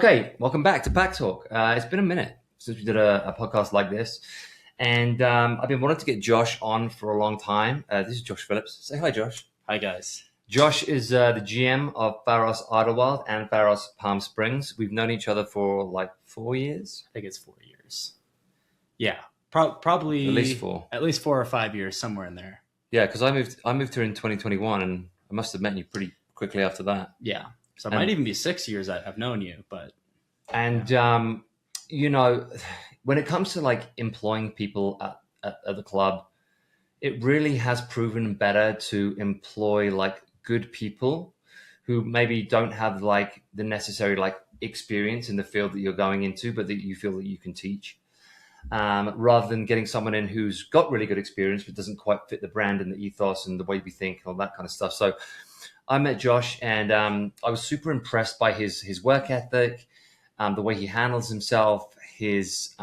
Okay, welcome back to Pac Talk. It's been a minute since we did a podcast like this, and I've been wanting to get Josh on for a long time. This is Josh Phillips. Say hi, Josh. Hi, guys. Josh is the GM of Pharos Idyllwild and Pharos Palm Springs. We've known each other for like 4 years. I think it's 4 years. Yeah, probably At least 4. At least 4 or 5 years, somewhere in there. Yeah, because I moved here in 2021, and I must have met you pretty quickly after that. Yeah. So it might even be 6 years I've known you, but. And, you know, when it comes to like employing people at the club, it really has proven better to employ like good people who maybe don't have like the necessary like experience in the field that you're going into, but that you feel that you can teach. Rather than getting someone in who's got really good experience, but doesn't quite fit the brand and the ethos and the way we think and all that kind of stuff. So I met Josh, and I was super impressed by his work ethic, the way he handles himself, his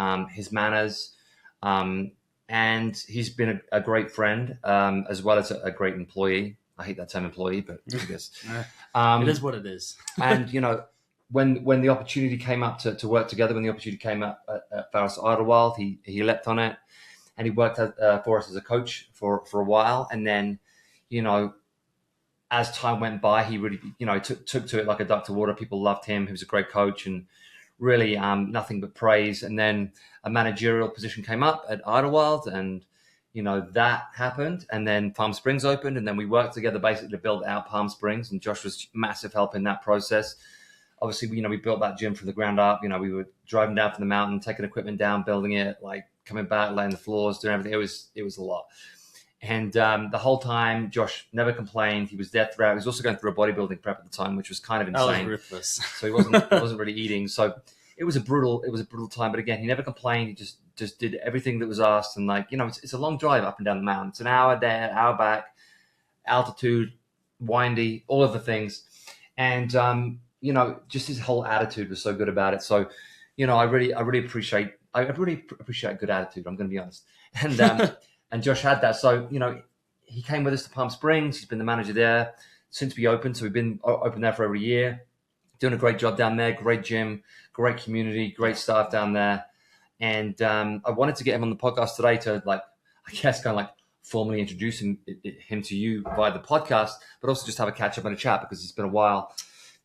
manners, and he's been a great friend, as well as a great employee. I hate that term employee, but I guess it is what it is. And you know, when the opportunity came up to work together, when the opportunity came up at Pharos Idyllwild, he leapt on it, and he worked for us as a coach for a while, and then, you know, as time went by, he really, you know, took to it like a duck to water. People loved him. He was a great coach, and really nothing but praise. And then a managerial position came up at Idyllwild, and, you know, that happened. And then Palm Springs opened, and then we worked together basically to build out Palm Springs, and Josh was massive help in that process. Obviously, you know, we built that gym from the ground up. You know, we were driving down from the mountain, taking equipment down, building it, like coming back, laying the floors, doing everything. It was a lot. And the whole time, Josh never complained. He was there throughout. He was also going through a bodybuilding prep at the time, which was kind of insane. That was ruthless. So he wasn't really eating. So it was a brutal time. But again, he never complained. He just did everything that was asked. And like, you know, it's a long drive up and down the mountain. It's an hour there, hour back, altitude, windy, all of the things. And you know, just his whole attitude was so good about it. So, you know, I really appreciate good attitude. I'm going to be honest. And and Josh had that. So, you know, he came with us to Palm Springs. He's been the manager there since we opened. So we've been open there for over a year, doing a great job down there. Great gym, great community, great staff down there. And I wanted to get him on the podcast today to, like, I guess, kind of like formally introduce him to you via the podcast, but also just have a catch up and a chat, because it's been a while.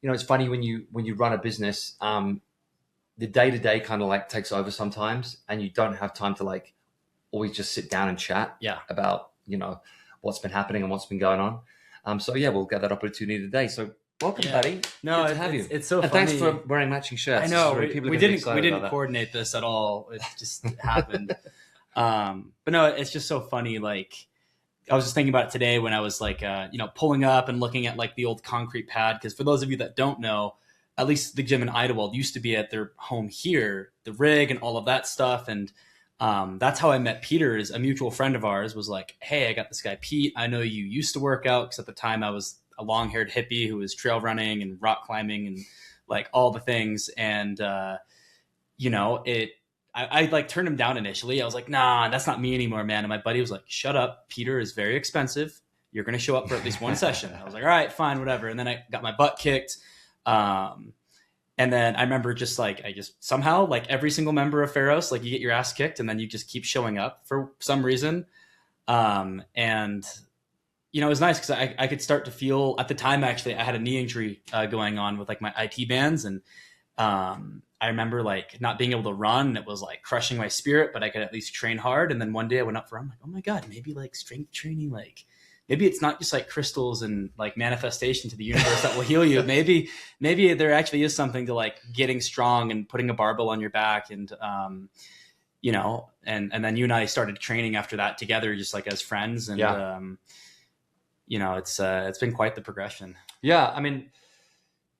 You know, it's funny when you run a business, the day-to-day kind of like takes over sometimes, and you don't have time to like always just sit down and chat about, you know, what's been happening and what's been going on. So yeah, we'll get that opportunity today. So welcome, buddy. No, good to have you. It's so and funny. Thanks for wearing matching shirts. I know we didn't coordinate this at all. It just happened. But no, it's just so funny. Like, I was just thinking about it today when I was like, you know, pulling up and looking at like the old concrete pad. Because for those of you that don't know, at least the gym in Idyllwild used to be at their home here, the rig and all of that stuff. And that's how I met Peter. Is a mutual friend of ours was like, hey, I got this guy, Piet. I know you used to work out, because at the time I was a long-haired hippie who was trail running and rock climbing and like all the things. And, you know, I like turned him down initially. I was like, nah, that's not me anymore, man. And my buddy was like, shut up. Peter is very expensive. You're going to show up for at least one session. I was like, all right, fine, whatever. And then I got my butt kicked. And then I remember just like, I just somehow, like every single member of Pharos, like you get your ass kicked and then you just keep showing up for some reason. And, you know, it was nice because I could start to feel at the time, actually, I had a knee injury going on with like my IT bands. And I remember like not being able to run. It was like crushing my spirit, but I could at least train hard. And then one day I went up for, I'm like, oh my God, maybe like strength training, like maybe it's not just like crystals and like manifestation to the universe that will heal you. Maybe there actually is something to like getting strong and putting a barbell on your back. And, you know, and then you and I started training after that together, just like as friends. And, you know, it's been quite the progression. Yeah. I mean,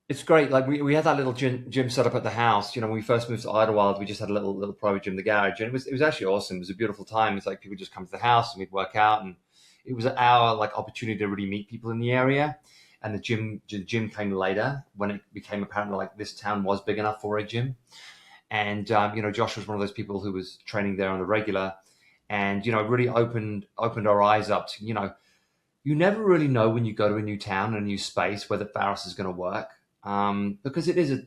it's great. Like we had that little gym set up at the house. You know, when we first moved to Idyllwild, we just had a little private gym in the garage, and it was actually awesome. It was a beautiful time. It's like people just come to the house and we'd work out, and it was our like opportunity to really meet people in the area. And the gym came later when it became apparent that like this town was big enough for a gym. And you know, Josh was one of those people who was training there on the regular, and you know, really opened our eyes up to, you know, you never really know when you go to a new town and a new space whether Pharos is going to work. Because it is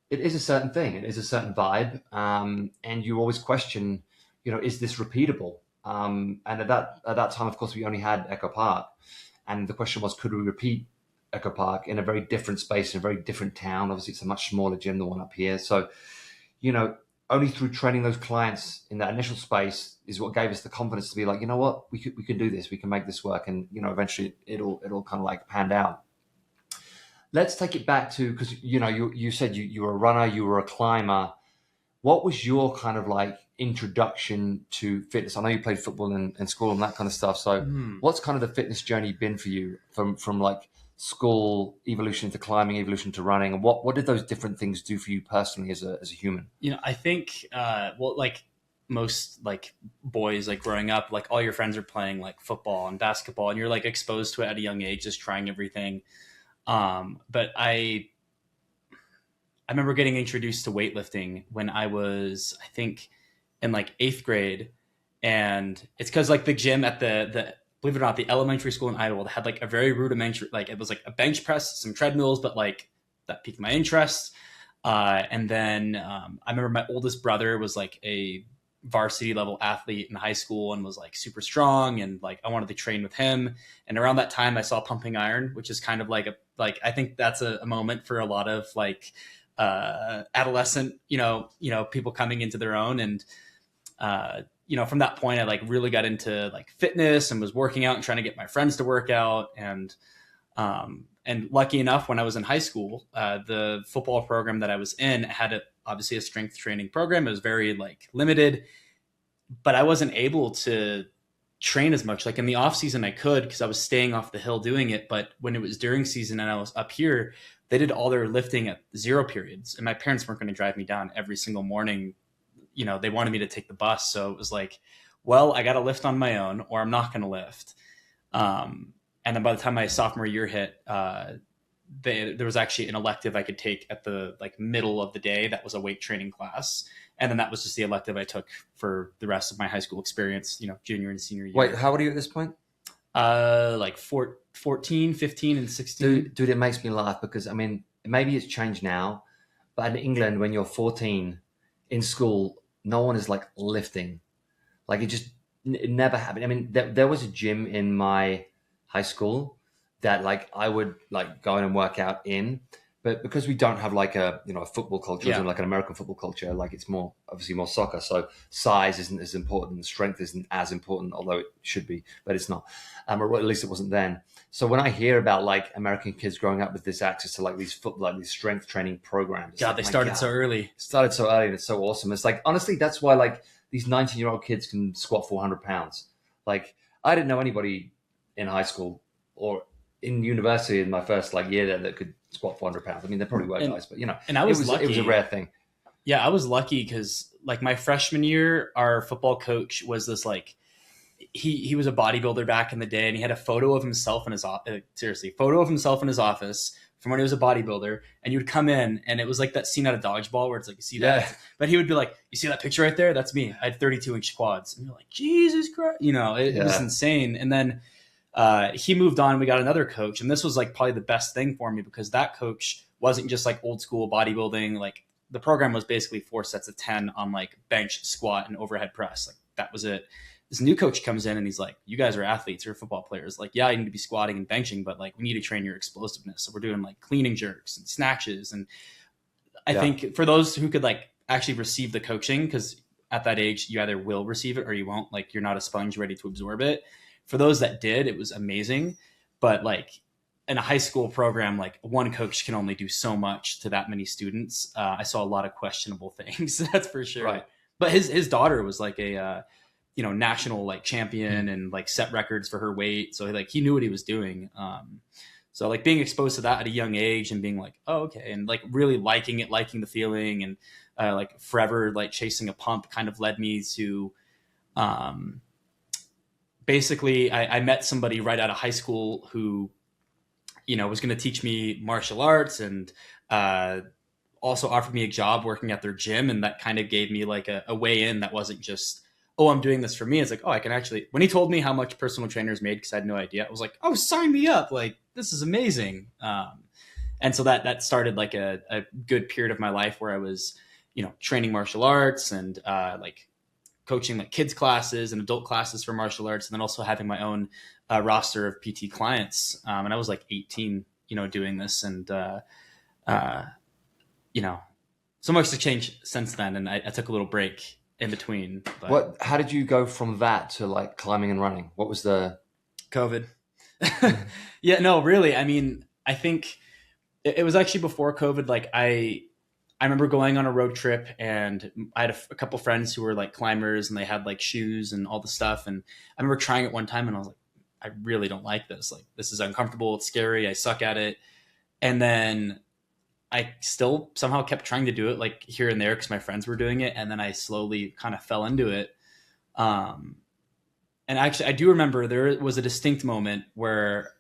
it is a certain thing. It is a certain vibe. And you always question, is this repeatable? And at that time, of course, we only had Echo Park. And the question was, could we repeat Echo Park in a very different space, in a very different town? Obviously, it's a much smaller gym, the one up here. So, only through training those clients in that initial space is what gave us the confidence to be like, you know what, we can do this. We can make this work. And, eventually it'll kind of like panned out. Let's take it back to, because, you said you were a runner, you were a climber. What was your kind of like introduction to fitness? I know you played football in school and that kind of stuff. So what's kind of the fitness journey been for you from like school evolution to climbing, evolution to running? And what did those different things do for you personally as a human? I think, like most like boys, like growing up, like all your friends are playing like football and basketball and you're like exposed to it at a young age, just trying everything. But I remember getting introduced to weightlifting when I was, I think, in like 8th grade. And it's because like the gym at the believe it or not, the elementary school in Idyllwild had like a very rudimentary, like it was like a bench press, some treadmills, but like that piqued my interest. And then I remember my oldest brother was like a varsity level athlete in high school and was like super strong, and like I wanted to train with him. And around that time I saw pumping iron, which is kind of like I think that's a moment for a lot of like adolescent, people coming into their own. And from that point I like really got into like fitness and was working out and trying to get my friends to work out. And lucky enough, when I was in high school, the football program that I was in had obviously a strength training program. It was very like limited, but I wasn't able to train as much. Like in the off season I could, because I was staying off the hill doing it. But when it was during season and I was up here, they did all their lifting at 0 periods. And my parents weren't going to drive me down every single morning. They wanted me to take the bus. So it was like, well, I got to lift on my own or I'm not going to lift. And then by the time my sophomore year hit, there was actually an elective I could take at the like middle of the day. That was a weight training class. And then that was just the elective I took for the rest of my high school experience, junior and senior year. Wait, how old are you at this point? Like 14, 15, and 16. Dude, it makes me laugh because, I mean, maybe it's changed now, but in England, when you're 14 in school, no one is like lifting. Like it never happened. I mean, there was a gym in my high school that like I would like go in and work out in, but because we don't have like a football culture, like an American football culture, like it's obviously more soccer. So size isn't as important, strength isn't as important, although it should be, but it's not. Or at least it wasn't then. So when I hear about like American kids growing up with this access to like these strength training programs, God, they started so early. Started so early, and it's so awesome. It's like honestly, that's why like these 19-year-old kids can squat 400 pounds. Like I didn't know anybody in high school or in university in my first like year there that could squat 400 pounds. I mean, there probably were guys, but and I was lucky. It was a rare thing. Yeah, I was lucky because like my freshman year, our football coach was this like he was a bodybuilder back in the day, and he had a photo of himself in his photo of himself in his office from when he was a bodybuilder. And you would come in, and it was like that scene out of Dodgeball where it's like you see that, but he would be like, "You see that picture right there? That's me. I had 32-inch quads." And you're like, "Jesus Christ!" It was insane. And then he moved on. We got another coach, and this was like probably the best thing for me because that coach wasn't just like old school bodybuilding. Like the program was basically 4 sets of 10 on like bench, squat, and overhead press. Like that was it. This new coach comes in and he's like, "You guys are athletes, you're football players. Like, yeah, you need to be squatting and benching, but like we need to train your explosiveness. So we're doing like cleaning jerks and snatches." And I think for those who could like actually receive the coaching, because at that age you either will receive it or you won't. Like you're not a sponge ready to absorb it. For those that did, it was amazing. But like in a high school program, like one coach can only do so much to that many students. I saw a lot of questionable things, that's for sure. Right. But his daughter was like a national like champion and like set records for her weight. So like he knew what he was doing. So like being exposed to that at a young age and being like, oh, okay. And like really liking it, liking the feeling, and like forever like chasing a pump kind of led me to basically I met somebody right out of high school who, was going to teach me martial arts and also offered me a job working at their gym. And that kind of gave me like a way in that wasn't just, oh, I'm doing this for me. It's like, oh, I can actually, when he told me how much personal trainers made, because I had no idea, I was like, oh, sign me up. Like, this is amazing. And so that started like a good period of my life where I was, training martial arts and like coaching like kids classes and adult classes for martial arts, and then also having my own roster of PT clients. And I was like 18, doing this, and so much has changed since then. And I took a little break in between. But how did you go from that to like climbing and running? What was the COVID? Yeah, no, really. I mean, I think it was actually before COVID. Like I remember going on a road trip, and I had a couple friends who were like climbers, and they had like shoes and all the stuff. And I remember trying it one time, and I was like, I really don't like this. Like, this is uncomfortable. It's scary. I suck at it. And then I still somehow kept trying to do it, like here and there, because my friends were doing it. And then I slowly kind of fell into it. And actually, I do remember there was a distinct moment where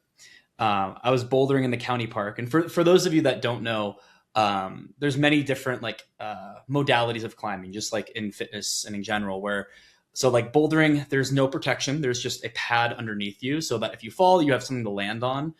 I was bouldering in the county park. And for those of you that don't know, there's many different like modalities of climbing, just like in fitness and in general, so like bouldering, there's no protection. There's just a pad underneath you so that if you fall, you have something to land on.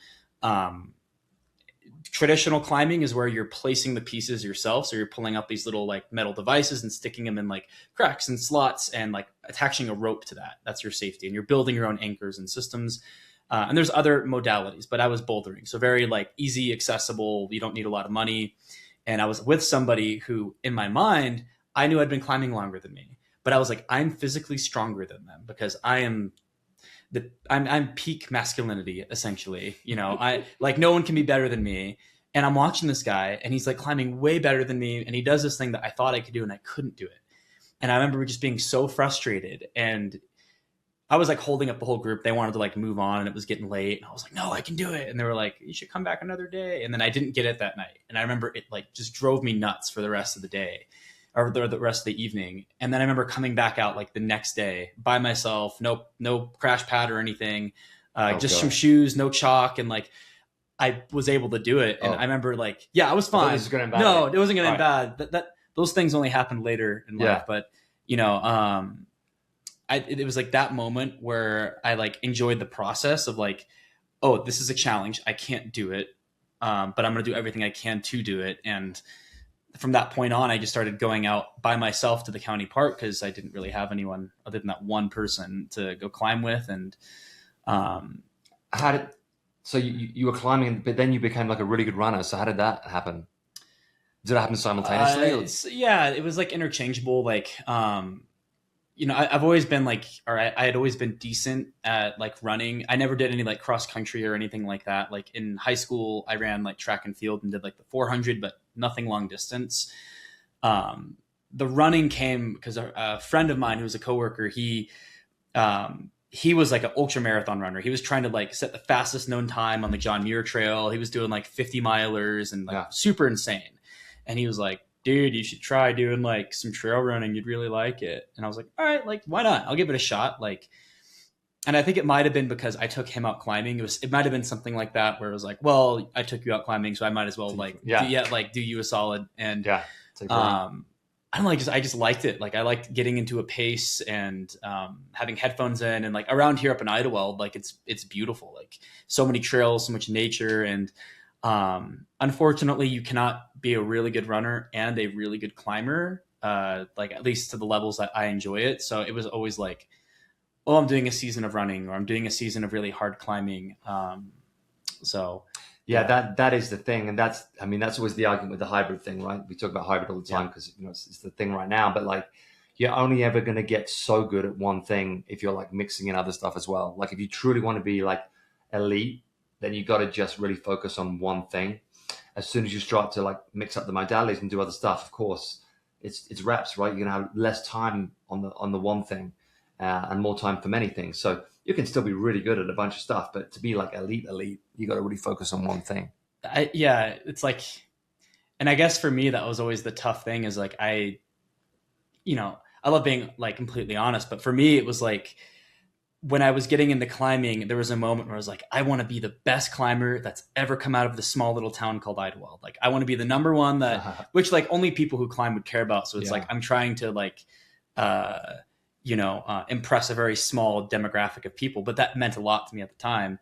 Traditional climbing is where you're placing the pieces yourself. So you're pulling out these little like metal devices and sticking them in like cracks and slots and like attaching a rope to that. That's your safety. And you're building your own anchors and systems. And there's other modalities, but I was bouldering. So very like easy, accessible. You don't need a lot of money. And I was with somebody who in my mind, I knew I'd been climbing longer than me, but I was like, I'm physically stronger than them because I'm peak masculinity, essentially. I like, no one can be better than me. And I'm watching this guy and he's like climbing way better than me. And he does this thing that I thought I could do and I couldn't do it. And I remember just being so frustrated, and I was like holding up the whole group. They wanted to like move on, and it was getting late. And I was like, no, I can do it. And they were like, you should come back another day. And then I didn't get it that night. And I remember it like just drove me nuts for the rest of the day, or the rest of the evening. And then I remember coming back out like the next day by myself, no crash pad or anything, just some shoes, no chalk. And like, I was able to do it. And I remember like, yeah, I was fine. It wasn't going to end bad. That those things only happened later in life. But it was like that moment where I like enjoyed the process of like, oh, this is a challenge. I can't do it. But I'm going to do everything I can to do it. And from that point on, I just started going out by myself to the county park because I didn't really have anyone other than that one person to go climb with. And so you were climbing, but then you became like a really good runner. So how did that happen? Did it happen simultaneously? Yeah, it was like interchangeable. Like, I've always been like, I had always been decent at like running. I never did any like cross country or anything like that. Like in high school, I ran like track and field and did like the 400, but nothing long distance. The running came because a friend of mine who was a coworker, he was like an ultra marathon runner. He was trying to like set the fastest known time on the John Muir Trail. He was doing like 50 milers and like super insane. And he was like, dude, you should try doing like some trail running. You'd really like it. And I was like, all right, like, why not? I'll give it a shot. Like, and I think it might've been because I took him out climbing. It might've been something like that where it was like, well, I took you out climbing, so I might as well like, do you a solid. And, I don't know, I just liked it. Like I liked getting into a pace and, having headphones in, and like around here up in Idyllwild, like it's beautiful. Like so many trails, so much nature. And, unfortunately you cannot be a really good runner and a really good climber, like at least to the levels that I enjoy it. So it was always like, oh, I'm doing a season of running, or I'm doing a season of really hard climbing. That is the thing. And that's always the argument with the hybrid thing, right? We talk about hybrid all the time because it's the thing right now, but like you're only ever going to get so good at one thing if you're like mixing in other stuff as well. Like if you truly want to be like elite, then you got to just really focus on one thing. As soon as you start to like mix up the modalities and do other stuff, of course, it's reps, right? You're gonna have less time on the one thing, and more time for many things. So you can still be really good at a bunch of stuff, but to be like elite, you got to really focus on one thing. It's like, and I guess for me that was always the tough thing. Is like I love being like completely honest, but for me it was like, when I was getting into climbing, there was a moment where I was like, I want to be the best climber that's ever come out of this small little town called Idyllwild. Like I want to be the number one which like only people who climb would care about. So it's like, I'm trying to like, impress a very small demographic of people, but that meant a lot to me at the time.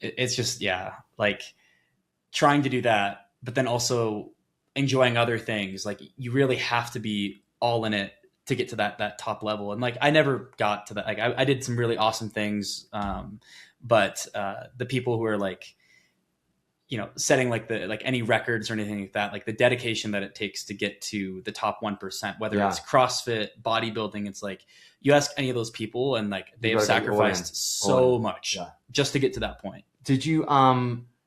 It's just, like trying to do that, but then also enjoying other things. Like you really have to be all in it to get to that top level. And like, I never got to that. Like I did some really awesome things. But the people who are like, you know, setting like any records or anything like that, like the dedication that it takes to get to the top 1%, whether it's CrossFit, bodybuilding, it's like you ask any of those people and like they have sacrificed so much just to get to that point. Did you,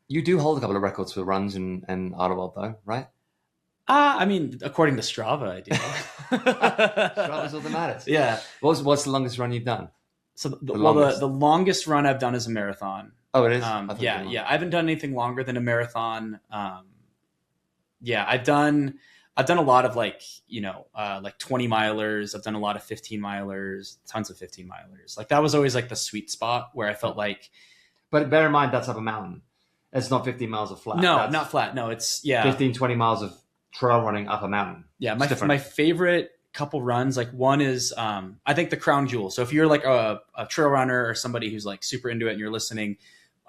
you do hold a couple of records for runs in Idyllwild though, right? I mean, according to Strava, I do. Strava's all that matters. Yeah. What's the longest run you've done? So the longest run I've done is a marathon. Oh, it is? Yeah. I haven't done anything longer than a marathon. I've done a lot of like 20 milers. I've done a lot of 15 milers, tons of 15 milers. Like that was always like the sweet spot where I felt like. But bear in mind, that's up a mountain. It's not 15 miles of flat. No, not flat. No, it's 15, 20 miles of trail running up a mountain. Yeah. My favorite couple runs, like one is I think the crown jewel. So if you're like a trail runner or somebody who's like super into it and you're listening,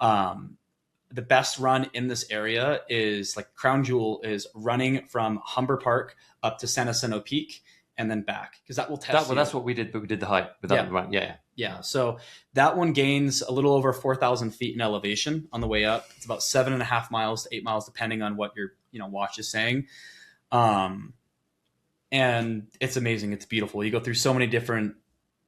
the best run in this area is like crown jewel is running from Humber Park up to San Jacinto Peak and then back, because that will test you. That's what we did, but we did the hike without the run. Yeah. So that one gains a little over 4,000 feet in elevation on the way up. It's about 7.5 miles to 8 miles, depending on what your watch is saying. And it's amazing. It's beautiful. You go through so many different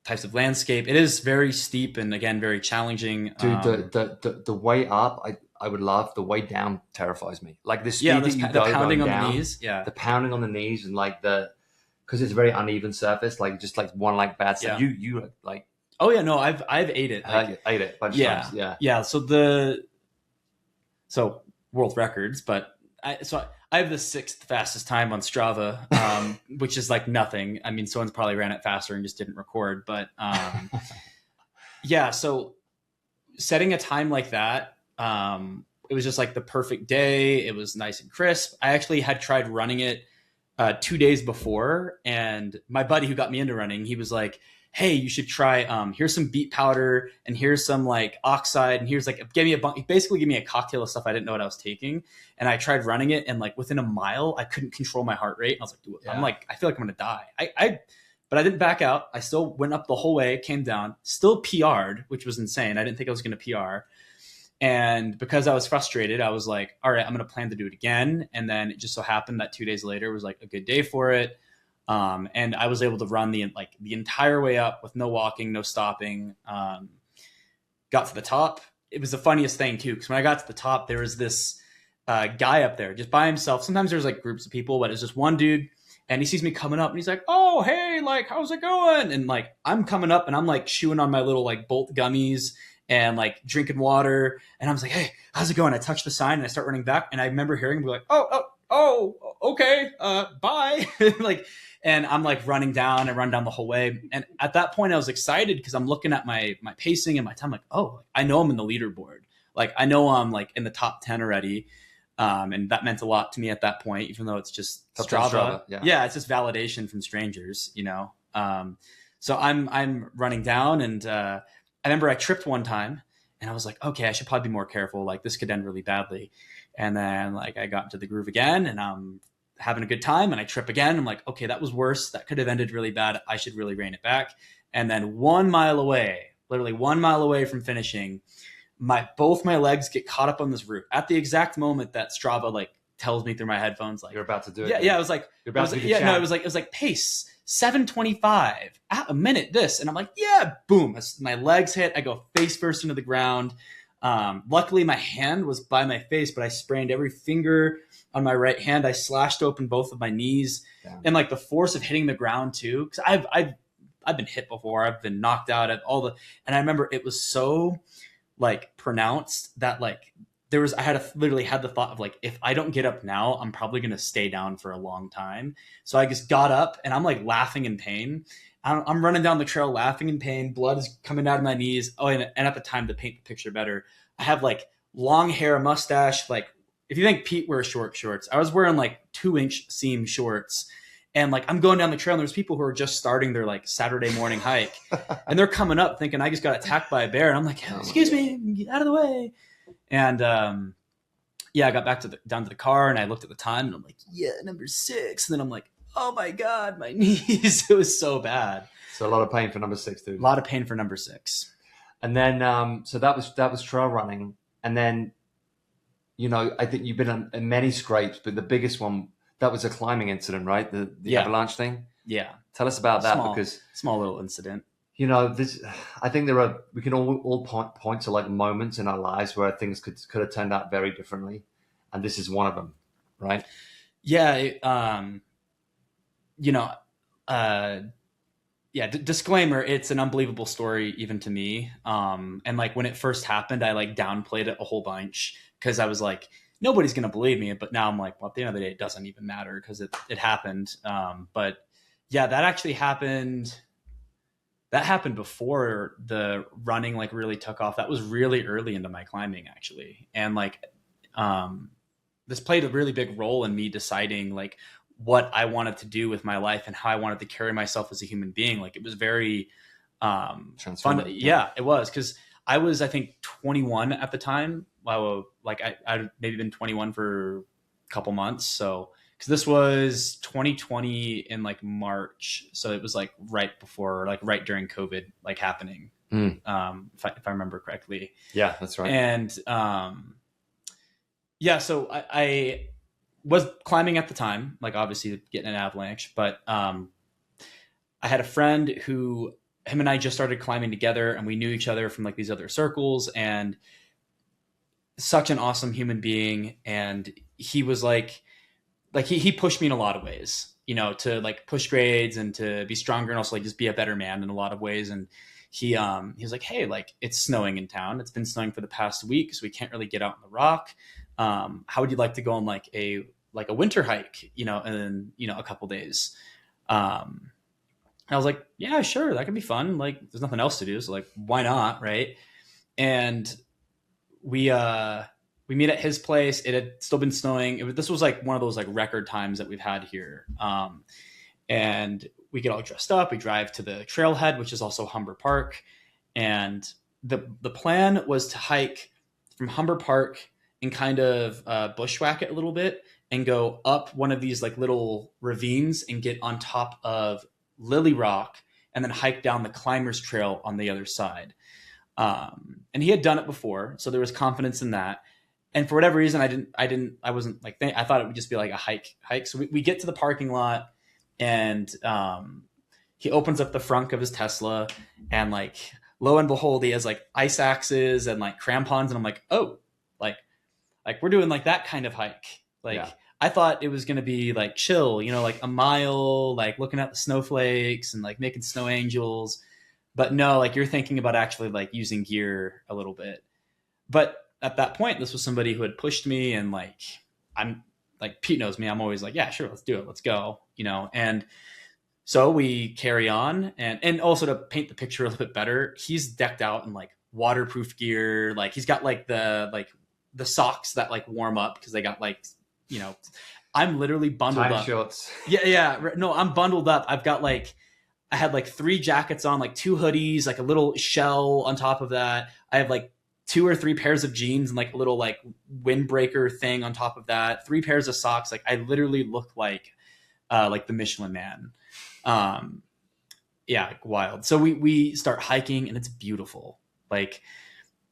types of landscape. It is very steep and again, very challenging. Dude, the way up, I would love. The way down terrifies me. Like the speed that you go pounding on down, the knees. Yeah. The pounding on the knees and like because it's a very uneven surface, like just like one like bad stuff. Yeah. You like. Oh yeah, no, I've ate it. Like, ate it a bunch of times. Yeah. So world records, but I have the 6th fastest time on Strava, which is like nothing. I mean, someone's probably ran it faster and just didn't record, but so setting a time like that, it was just like the perfect day. It was nice and crisp. I actually had tried running it 2 days before, and my buddy who got me into running, he was like, hey, you should try, here's some beet powder and here's some like oxide. And here's like, basically give me a cocktail of stuff I didn't know what I was taking. And I tried running it, and like within a mile, I couldn't control my heart rate. And I was like, dude, I'm like, I feel like I'm going to die. But I didn't back out. I still went up the whole way, came down, still PR'd, which was insane. I didn't think I was going to PR. And because I was frustrated, I was like, all right, I'm going to plan to do it again. And then it just so happened that 2 days later was like a good day for it. And I was able to run the entire way up with no walking, no stopping. Got to the top. It was the funniest thing too, because when I got to the top, there was this guy up there just by himself. Sometimes there's like groups of people, but it's just one dude, and he sees me coming up and he's like, oh, hey, like, how's it going? And like, I'm coming up and I'm like chewing on my little like Bolt gummies and like drinking water. And I was like, hey, how's it going? I touch the sign and I start running back. And I remember hearing him be like, oh, okay. Bye. Like, and I'm like running down and run down the whole way. And at that point I was excited because I'm looking at my pacing and my time, like, oh, I know I'm in the leaderboard. Like, I know I'm like in the top 10 already. And that meant a lot to me at that point, even though it's just Strava. Yeah. It's just validation from strangers, So I'm running down, and I remember I tripped one time and I was like, okay, I should probably be more careful. Like, this could end really badly. And then like I got into the groove again and I'm having a good time, and I trip again. I'm like, okay, that was worse. That could have ended really bad. I should really rein it back. And then 1 mile away, literally 1 mile away from finishing, both my legs get caught up on this root at the exact moment that Strava like tells me through my headphones, like, you're about to do it. Yeah. I was like, it was like pace 725 at a minute this. And I'm like, yeah, boom. My legs hit. I go face first into the ground. Luckily my hand was by my face, but I sprained every finger on my right hand. I slashed open both of my knees. Damn. And like the force of hitting the ground too. Cause I've been hit before. I've been knocked out at and I remember it was so like pronounced that like literally had the thought of like, if I don't get up now, I'm probably going to stay down for a long time. So I just got up and I'm like laughing in pain. I'm running down the trail laughing in pain. Blood is coming out of my knees. Oh, and at the time, to paint the picture better, I have like long hair, a mustache. Like, if you think Piet wears short shorts, I was wearing like 2-inch seam shorts. And like, I'm going down the trail and there's people who are just starting their like Saturday morning hike. And they're coming up thinking I just got attacked by a bear. And I'm like, excuse me, get out of the way. And yeah, I got back down to the car and I looked at the time and I'm like, yeah, number 6. And then I'm like, oh my God, my knees. It was so bad. So a lot of pain for number 6, dude. A lot of pain for number 6. And then, so that was trail running. And then, I think you've been in many scrapes, but the biggest one, that was a climbing incident, right? The Avalanche thing. Yeah. Tell us about that, because small little incident. I think we can all point to like moments in our lives where things could have turned out very differently, and this is one of them, right? Yeah. Disclaimer, it's an unbelievable story even to me. And like when it first happened, I like downplayed it a whole bunch because I was like, nobody's gonna believe me. But now I'm like, well, at the end of the day, it doesn't even matter because it happened. But yeah, that actually happened. That happened before the running like really took off. That was really early into my climbing actually. And like, this played a really big role in me deciding like what I wanted to do with my life and how I wanted to carry myself as a human being. Like it was very, fun. Yeah, it was. 'Cause I was, I think 21 at the time. Well, like I'd maybe been 21 for a couple months. So, because this was 2020 in like March, so it was like right before, like right during COVID, like happening. If I remember correctly. Yeah, that's right. And so I was climbing at the time, like obviously getting an avalanche, but I had a friend who him and I just started climbing together, and we knew each other from like these other circles, and such an awesome human being, and he was like he pushed me in a lot of ways, to like push grades and to be stronger and also like just be a better man in a lot of ways. And he was like, hey, like it's snowing in town. It's been snowing for the past week, so we can't really get out in the rock. How would you like to go on like a winter hike, in, a couple days? I was like, yeah, sure. That could be fun. Like there's nothing else to do. So like, why not? Right. And we meet at his place. It had still been snowing. This was like one of those like record times that we've had here. And we get all dressed up. We drive to the trailhead, which is also Humber Park. And the plan was to hike from Humber Park and kind of bushwhack it a little bit and go up one of these like little ravines and get on top of Lily Rock and then hike down the climbers trail on the other side. And he had done it before, so there was confidence in that. And for whatever reason, I wasn't like, I thought it would just be like a hike. So we get to the parking lot, and he opens up the frunk of his Tesla, and like, lo and behold, he has like ice axes and like crampons. And I'm like, oh, like we're doing like that kind of hike. Like, yeah. I thought it was going to be like chill, like a mile, like looking at the snowflakes and like making snow angels. But no, like you're thinking about actually like using gear a little bit. But at that point, this was somebody who had pushed me, and like, I'm like, Pete knows me. I'm always like, yeah, sure. Let's do it. Let's go, and so we carry on. And also to paint the picture a little bit better, he's decked out in like waterproof gear. Like he's got like the socks that like warm up because they got like, I'm literally bundled up. Shorts. Yeah. No, I'm bundled up. I've got like, I had like 3 jackets on, like 2 hoodies, like a little shell on top of that. I have like 2 or 3 pairs of jeans and like a little like windbreaker thing on top of that. 3 pairs of socks. Like I literally look like the Michelin Man. Yeah, wild. So we start hiking, and it's beautiful. Like,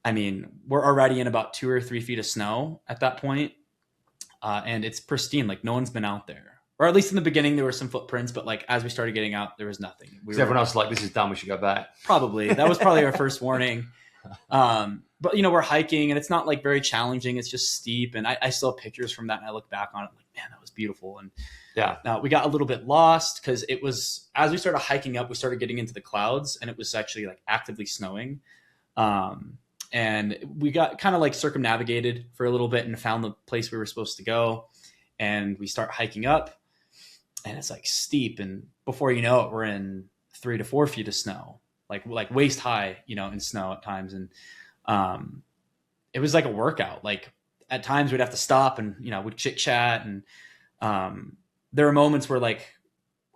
I mean, we're already in about 2 or 3 feet of snow at that point. And it's pristine. Like no one's been out there. Or at least in the beginning, there were some footprints, but like as we started getting out, there was nothing. Everyone else was like, this is dumb, we should go back. Probably. That was probably our first warning. But we're hiking, and it's not like very challenging. It's just steep. And I still have pictures from that, and I look back on it like, man, that was beautiful. And yeah, we got a little bit lost because it was, as we started hiking up, we started getting into the clouds, and it was actually like actively snowing. And we got kind of like circumnavigated for a little bit and found the place we were supposed to go. And we start hiking up, and it's like steep. And before you know it, we're in 3 to 4 feet of snow, like waist high, in snow at times. And it was like a workout. Like at times we'd have to stop and, we'd chit chat. And there were moments where like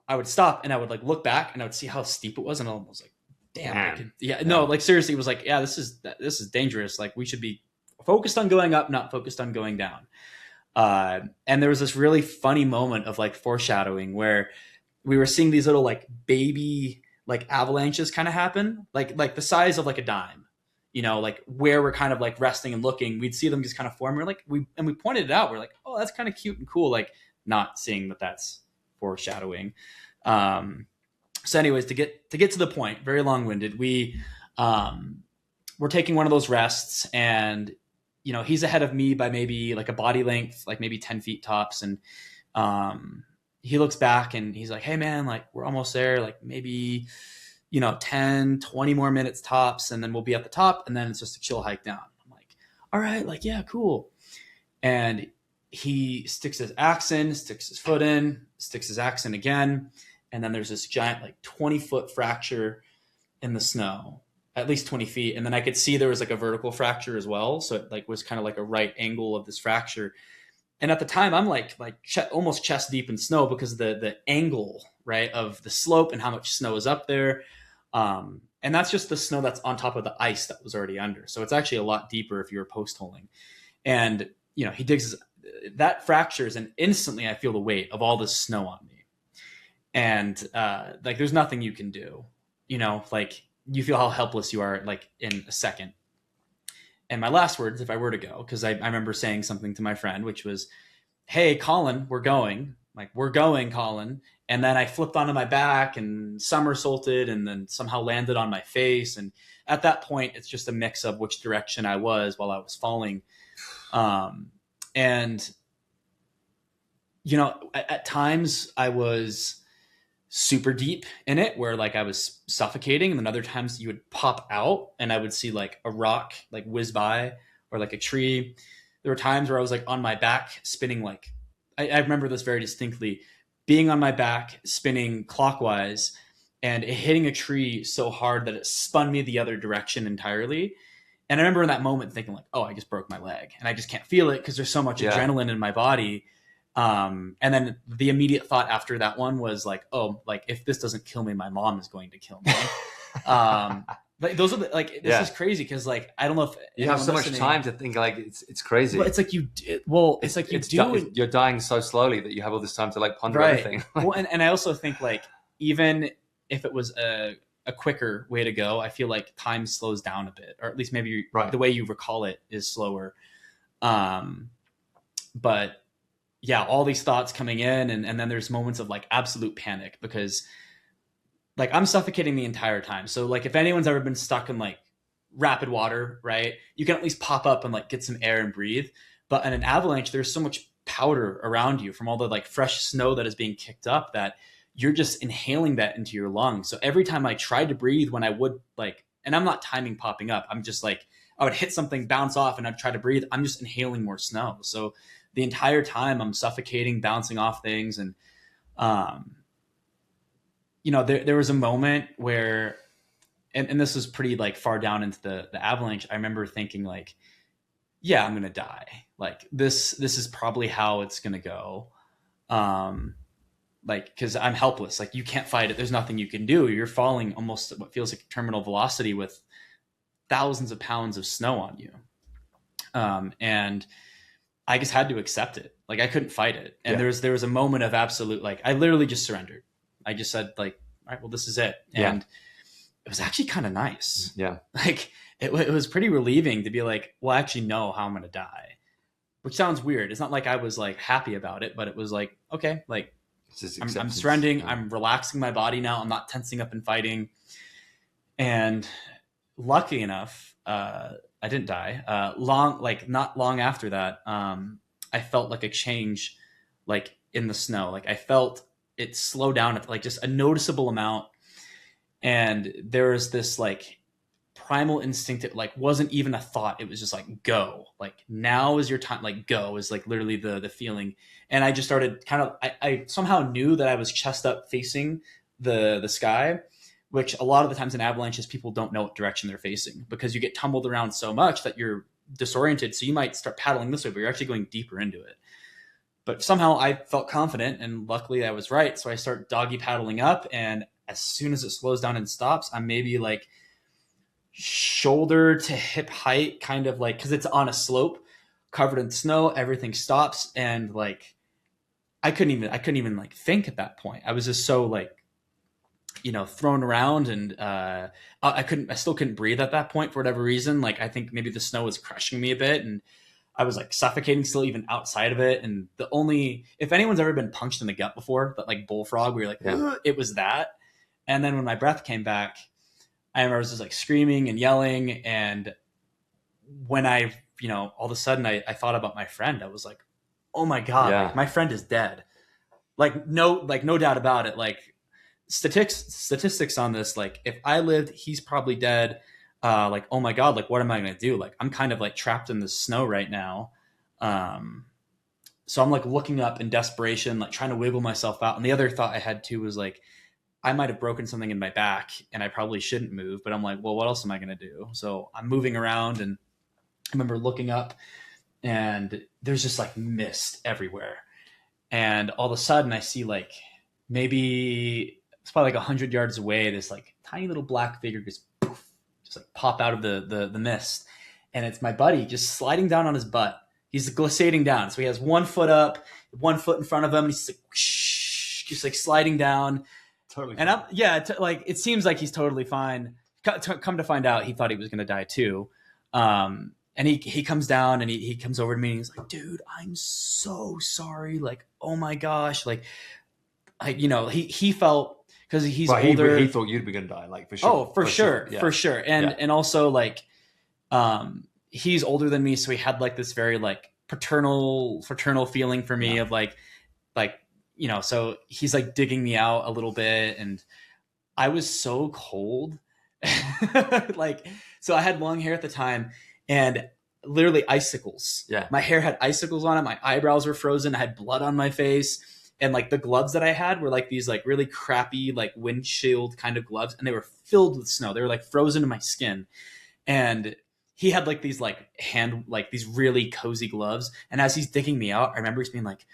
I would stop and I would like look back and I would see how steep it was. And I was like, damn. No, like seriously, it was like, yeah, this is dangerous. Like we should be focused on going up, not focused on going down. And there was this really funny moment of like foreshadowing where we were seeing these little like baby like avalanches kind of happen, like the size of like a dime, you know, like where we're kind of like resting and looking, we'd see them just kind of form. We pointed it out. We're like, oh, that's kind of cute and cool. Like not seeing that that's foreshadowing. So anyways, to get to the point, very long-winded, we're taking one of those rests, and you know, he's ahead of me by maybe like a body length, like maybe 10 feet tops. And he looks back and he's like, hey man, like we're almost there. Like maybe, you know, 10, 20 more minutes tops. And then we'll be at the top, and then it's just a chill hike down. I'm like, all right, like, yeah, cool. And he sticks his axe in, sticks his foot in, sticks his axe in again. And then there's this giant, like 20-foot fracture in the snow, at least 20 feet. And then I could see there was like a vertical fracture as well. So it like was kind of like a right angle of this fracture. And at the time I'm like almost chest deep in snow because of the angle, right, of the slope and how much snow is up there. And that's just the snow that's on top of the ice that was already under. So it's actually a lot deeper if you were post holing. And, you know, he digs that fractures, and instantly I feel the weight of all this snow on me. And like there's nothing you can do, you know, like you feel how helpless you are like in a second. And my last words, if I were to go, because I remember saying something to my friend, which was, hey, Colin, we're going. Like, we're going, Colin. And then I flipped onto my back and somersaulted and then somehow landed on my face. And at that point, it's just a mix of which direction I was while I was falling. And, you know, at times I was super deep in it where like I was suffocating, and then other times you would pop out and I would see like a rock like whiz by, or like a tree. There were times where I was like on my back spinning, like I remember this very distinctly, being on my back spinning clockwise and it hitting a tree so hard that it spun me the other direction entirely. And I remember in that moment thinking like, oh, I just broke my leg and I just can't feel it because there's so much adrenaline in my body. And then the immediate thought after that one was like, oh, like if this doesn't kill me, my mom is going to kill me. Like those are the, like, this is crazy. Cause like, I don't know if you have so much time to think, like it's crazy. But it's like it's like you're dying so slowly that you have all this time to like ponder everything. Well, and I also think like, even if it was a quicker way to go, I feel like time slows down a bit, or at least maybe the way you recall it is slower. But yeah, all these thoughts coming in, and then there's moments of like absolute panic because like I'm suffocating the entire time. So like if anyone's ever been stuck in like rapid water, right, you can at least pop up and like get some air and breathe. But in an avalanche, there's so much powder around you from all the like fresh snow that is being kicked up that you're just inhaling that into your lungs. So every time I tried to breathe, when I would like, and I'm not timing popping up, I'm just like, I would hit something, bounce off, and I'd try to breathe. I'm just inhaling more snow. So the entire time I'm suffocating, bouncing off things. And, you know, there was a moment where, and this was pretty like far down into the avalanche. I remember thinking like, yeah, I'm going to die. Like this is probably how it's going to go. Like, cause I'm helpless. Like you can't fight it. There's nothing you can do. You're falling almost at what feels like terminal velocity with thousands of pounds of snow on you. And I just had to accept it. Like I couldn't fight it. And there was a moment of absolute, like, I literally just surrendered. I just said like, all right, well, this is it. And it was actually kind of nice. Yeah. Like it was pretty relieving to be like, well, I actually know how I'm going to die, which sounds weird. It's not like I was like happy about it, but it was like, okay, like I'm surrendering. Yeah. I'm relaxing my body now. I'm not tensing up and fighting. And lucky enough, I didn't die. Not long after that, I felt like a change, like in the snow. Like I felt it slow down at like just a noticeable amount. And there was this like primal instinct. It like wasn't even a thought. It was just like, go, like now is your time. Like go is like literally the feeling. And I just started kind of, I somehow knew that I was chest up facing the sky, which a lot of the times in avalanches, people don't know what direction they're facing because you get tumbled around so much that you're disoriented. So you might start paddling this way, but you're actually going deeper into it. But somehow I felt confident, and luckily I was right. So I start doggy paddling up, and as soon as it slows down and stops, I'm maybe like shoulder to hip height, kind of like, because it's on a slope covered in snow, everything stops, and like I couldn't even like think at that point. I was just so like, thrown around, and I still couldn't breathe at that point for whatever reason. Like, I think maybe the snow was crushing me a bit, and I was like suffocating still even outside of it. And if anyone's ever been punched in the gut before, that like bullfrog where you're like, it was that. And then when my breath came back, I remember I was just like screaming and yelling. And when I, all of a sudden I thought about my friend, I was like, oh my God, like, my friend is dead. Like, no doubt about it. Like, statistics on this, like if I lived, he's probably dead. Like, oh my God, like what am I going to do? Like, I'm kind of like trapped in the snow right now. So I'm like looking up in desperation, like trying to wiggle myself out. And the other thought I had too was like, I might have broken something in my back and I probably shouldn't move, but I'm like, well, what else am I going to do? So I'm moving around, and I remember looking up, and there's just like mist everywhere. And all of a sudden I see like, maybe it's probably like 100 yards away, this like tiny little black figure just like pop out of the mist. And it's my buddy just sliding down on his butt. He's glissading down. So he has 1 foot up, 1 foot in front of him. And he's like, whoosh, just like sliding down. Totally. And like, it seems like he's totally fine. Come to find out, he thought he was going to die too. And he comes down, and he comes over to me, and he's like, dude, I'm so sorry. Like, oh my gosh. Like, he felt, because he's older. He thought you'd be going to die, like for sure. Oh, for sure. Yeah. For sure. And also like, he's older than me. So he had like this very like fraternal feeling for me of like, so he's like digging me out a little bit, and I was so cold. Like, so I had long hair at the time, and literally icicles. Yeah. My hair had icicles on it. My eyebrows were frozen. I had blood on my face. And like the gloves that I had were like these like really crappy, like windshield kind of gloves. And they were filled with snow. They were like frozen to my skin. And he had like these like these really cozy gloves. And as he's digging me out, I remember he's being like,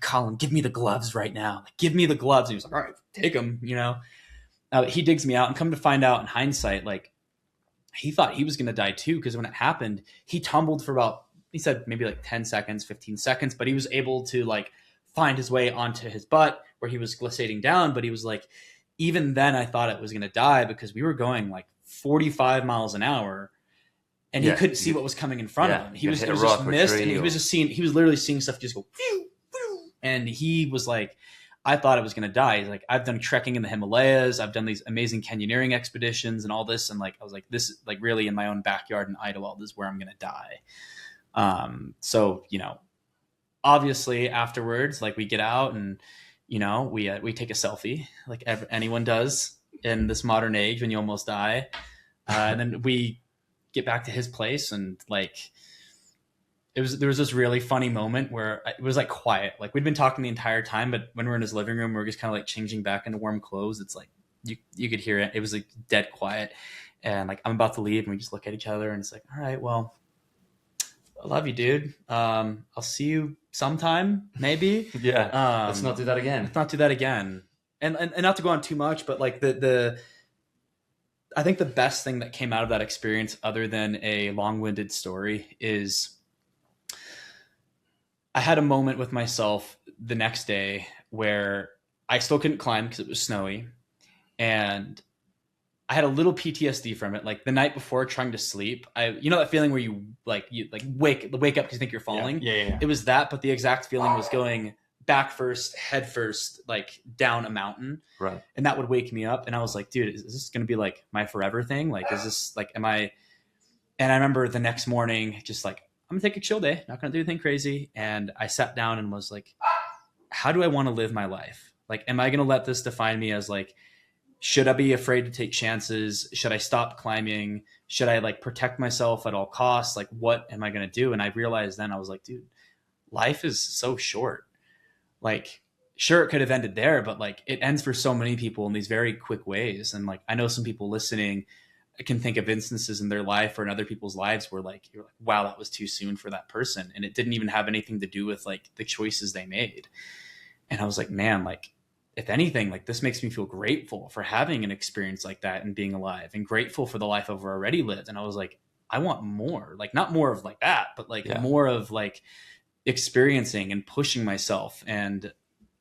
Colin, give me the gloves right now. Like, give me the gloves. And he was like, all right, take them, He digs me out, and come to find out in hindsight, like he thought he was going to die too. Because when it happened, he tumbled for about, he said maybe like 10 seconds, 15 seconds, but he was able to like find his way onto his butt where he was glissading down. But he was like, even then I thought it was going to die, because we were going like 45 miles an hour, and he couldn't see what was coming in front of him. It was just mist, and he was literally seeing stuff just go, phew, phew. And he was like, I thought I was going to die. He's like, I've done trekking in the Himalayas. I've done these amazing canyoneering expeditions and all this. And like, I was like, this like really in my own backyard in Idyllwild is where I'm going to die. So, obviously afterwards, like we get out, and, we take a selfie like anyone does in this modern age when you almost die. And then we get back to his place, and like, there was this really funny moment where it was like quiet. Like, we'd been talking the entire time, but when we're in his living room, we're just kind of like changing back into warm clothes. It's like, you could hear it. It was like dead quiet. And like, I'm about to leave, and we just look at each other, and it's like, all right, well, I love you, dude. I'll see you sometime, maybe. Yeah. Let's not do that again. And not to go on too much, but like I think the best thing that came out of that experience, other than a long-winded story, is I had a moment with myself the next day where I still couldn't climb because it was snowy, and I had a little PTSD from it. Like the night before, trying to sleep, that feeling where you wake up because you think you're falling. Yeah. It was that, but the exact feeling was going back first, head first, like down a mountain. Right. And that would wake me up. And I was like, dude, is this going to be like my forever thing? Like, is this like, am I? And I remember the next morning, just like, I'm gonna take a chill day, not gonna do anything crazy. And I sat down and was like, how do I want to live my life? Like, am I gonna let this define me as like, should I be afraid to take chances? Should I stop climbing? Should I like protect myself at all costs? Like, what am I going to do? And I realized then, I was like, dude, life is so short. Like, sure, it could have ended there, but like it ends for so many people in these very quick ways. And like, I know some people listening can think of instances in their life or in other people's lives where like, you're like, wow, that was too soon for that person. And it didn't even have anything to do with like the choices they made. And I was like, man, like, if anything, like this makes me feel grateful for having an experience like that and being alive, and grateful for the life I've already lived. And I was like, I want more, like not more of like that, but like more of like experiencing and pushing myself and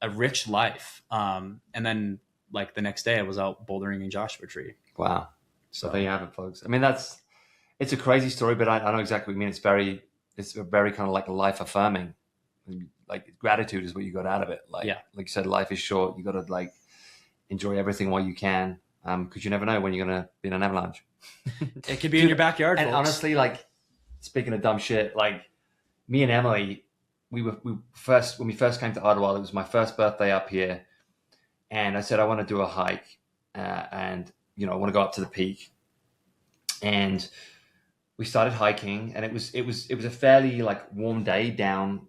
a rich life. And then like the next day I was out bouldering in Joshua Tree. Wow. So there you have it, folks. I mean, it's a crazy story, but I know exactly what you mean. It's very kind of like life affirming. Like gratitude is what you got out of it. Like you said, life is short. You got to like enjoy everything while you can. Because you never know when you're going to be in an avalanche. It could be in your backyard. And folks. Honestly, like speaking of dumb shit, like me and Emily, when we first came to Idyllwild, it was my first birthday up here. And I said, I want to do a hike. And, you know, I want to go up to the peak. And we started hiking, and it was a fairly like warm day down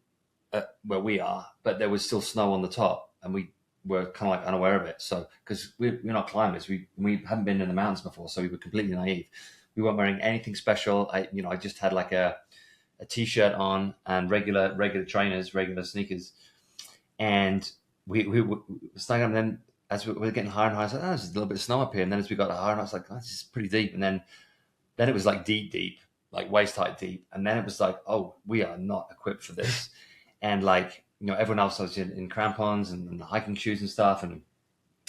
where we are, but there was still snow on the top, and we were kind of like unaware of it. So, because we're not climbers, we hadn't been in the mountains before, so we were completely naive. We weren't wearing anything special. I just had like a t-shirt on and regular trainers, regular sneakers, and we were standing up. And then as we were getting higher and higher, I was like, oh, there's a little bit of snow up here. And then as we got higher, I was like, oh, this is pretty deep. And then it was like deep, like waist height deep. And then it was like, oh, we are not equipped for this. And like, you know, everyone else was in crampons and hiking shoes and stuff. And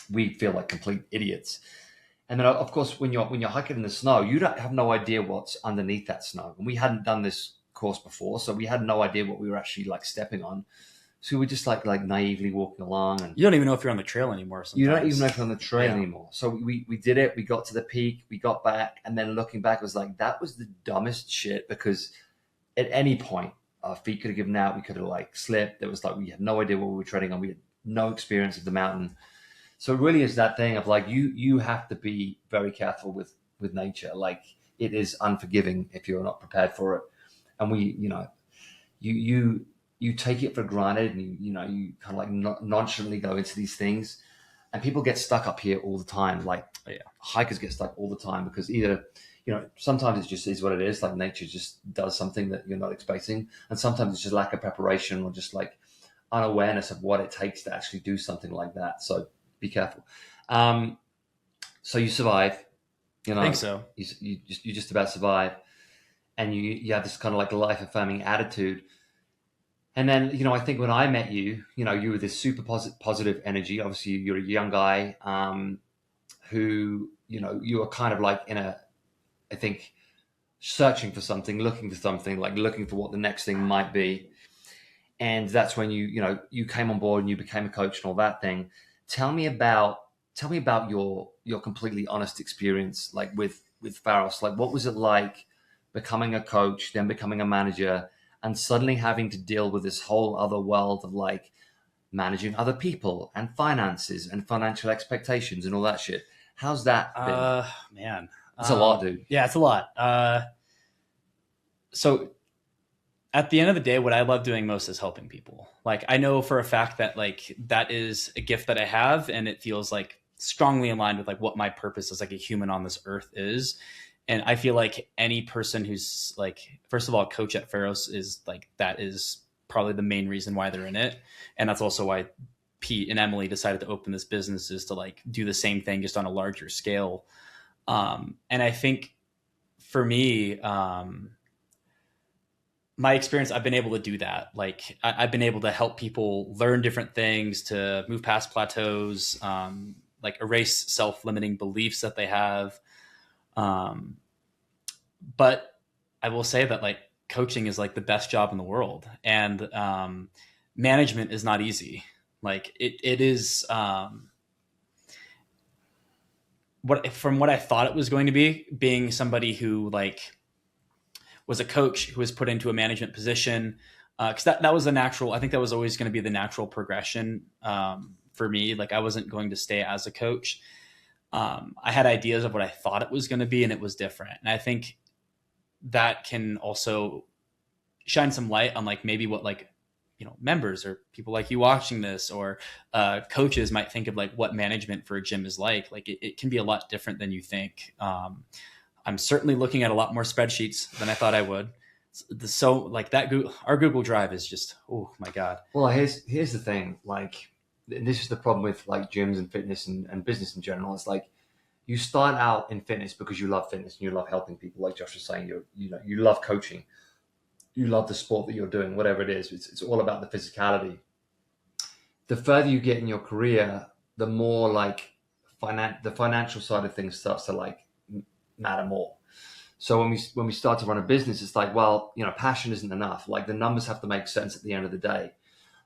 we feel like complete idiots. And then of course, when you're hiking in the snow, you don't have no idea what's underneath that snow. And we hadn't done this course before, so we had no idea what we were actually like stepping on. So we were just like naively walking along, and you don't even know if you're on the trail anymore. Sometimes. You don't even know if you're on the trail anymore. So we did it. We got to the peak. We got back, and then looking back, it was like that was the dumbest shit, because at any point our feet could have given out. We could have like slipped. It was like we had no idea what we were treading on. We had no experience of the mountain. So it really is that thing of like you have to be very careful with nature. Like it is unforgiving if you're not prepared for it. And you take it for granted, and you kind of like nonchalantly go into these things, and people get stuck up here all the time. Like hikers get stuck all the time because either, sometimes it just is what it is. Like nature just does something that you're not expecting. And sometimes it's just lack of preparation or just like unawareness of what it takes to actually do something like that. So be careful. So you survive, I think so. You just about survive. And you have this kind of like life affirming attitude. And then, I think when I met you, you were this super positive energy. Obviously, you're a young guy who, you were kind of like I think, searching for something, looking for something, like looking for what the next thing might be. And that's when you came on board and you became a coach and all that thing. Tell me about your completely honest experience, like with Pharos. Like, what was it like becoming a coach, then becoming a manager, and suddenly having to deal with this whole other world of like managing other people and finances and financial expectations and all that shit? How's that been? Man, it's a lot, dude. Yeah, it's a lot. So at the end of the day, what I love doing most is helping people. Like, I know for a fact that like that is a gift that I have, and it feels like strongly aligned with like what my purpose as like a human on this earth is. And I feel like any person who's like, first of all, a coach at Pharos is like, that is probably the main reason why they're in it. And that's also why Piet and Emily decided to open this business, is to like do the same thing, just on a larger scale. And I think for me, my experience, I've been able to do that. Like I've been able to help people learn different things, to move past plateaus, like erase self-limiting beliefs that they have. But I will say that like coaching is like the best job in the world, and management is not easy. Like it is from what I thought it was going to be, being somebody who like was a coach who was put into a management position, because that was a natural. I think that was always going to be the natural progression for me. Like I wasn't going to stay as a coach. I had ideas of what I thought it was going to be, and it was different. And I think that can also shine some light on like maybe what like, members or people like you watching this, or coaches might think of like what management for a gym is like. Like it can be a lot different than you think. I'm certainly looking at a lot more spreadsheets than I thought I would. So like that, our Google Drive is just, oh my God. Well, here's the thing. Like, this is the problem with like gyms and fitness and business in general. It's like you start out in fitness because you love fitness and you love helping people. Like Josh was saying, you love coaching, you love the sport that you're doing, whatever it is. It's all about the physicality. The further you get in your career, the more like the financial side of things starts to like matter more. So when we start to run a business, it's like, well, passion isn't enough. Like the numbers have to make sense at the end of the day.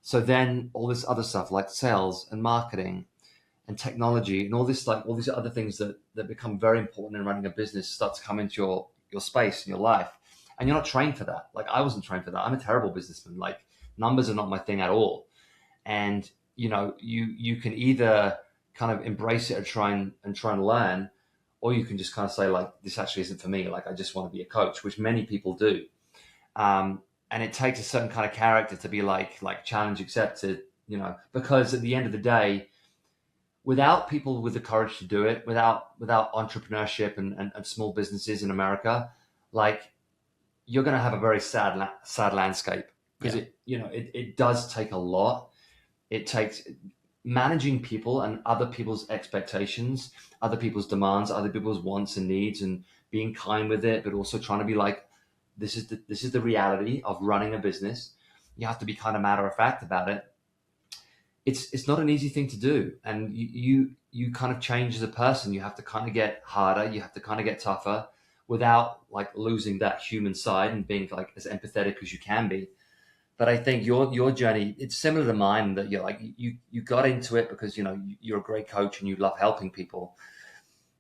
So then all this other stuff like sales and marketing and technology and all these other things that become very important in running a business start to come into your space in your life. And you're not trained for that. Like I wasn't trained for that. I'm a terrible businessman. Like numbers are not my thing at all. And you can either kind of embrace it or try and learn, or you can just kind of say like, this actually isn't for me. Like I just want to be a coach, which many people do. And it takes a certain kind of character to be like challenge accepted, because at the end of the day, without people with the courage to do it, without entrepreneurship and small businesses in America, like you're going to have a very sad landscape, because it does take a lot. It takes managing people and other people's expectations, other people's demands, other people's wants and needs, and being kind with it, but also trying to be like, this is the reality of running a business. You have to be kind of matter of fact about it. It's not an easy thing to do, and you kind of change as a person. You have to kind of get harder. You have to kind of get tougher, without like losing that human side and being like as empathetic as you can be. But I think your journey, it's similar to mine, that you're like, you got into it because, you're a great coach and you love helping people.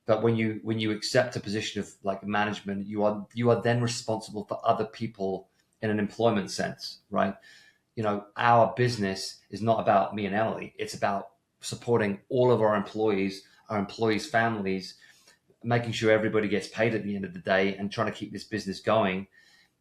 But when you accept a position of like management, you are then responsible for other people in an employment sense, right? Our business is not about me and Emily. It's about supporting all of our employees' families, making sure everybody gets paid at the end of the day, and trying to keep this business going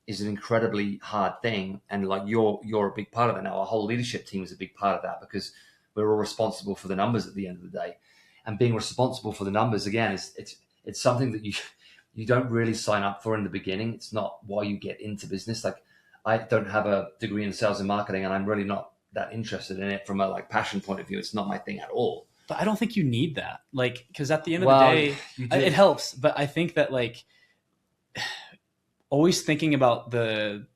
is an incredibly hard thing. And like you're a big part of it now. Our whole leadership team is a big part of that, because we're all responsible for the numbers at the end of the day. And being responsible for the numbers, again, it's something that you don't really sign up for in the beginning. It's not why you get into business. Like I don't have a degree in sales and marketing, and I'm really not that interested in it from a like passion point of view. It's not my thing at all. But I don't think you need that. Like, because at the end of the day, it helps. But I think that like always thinking about the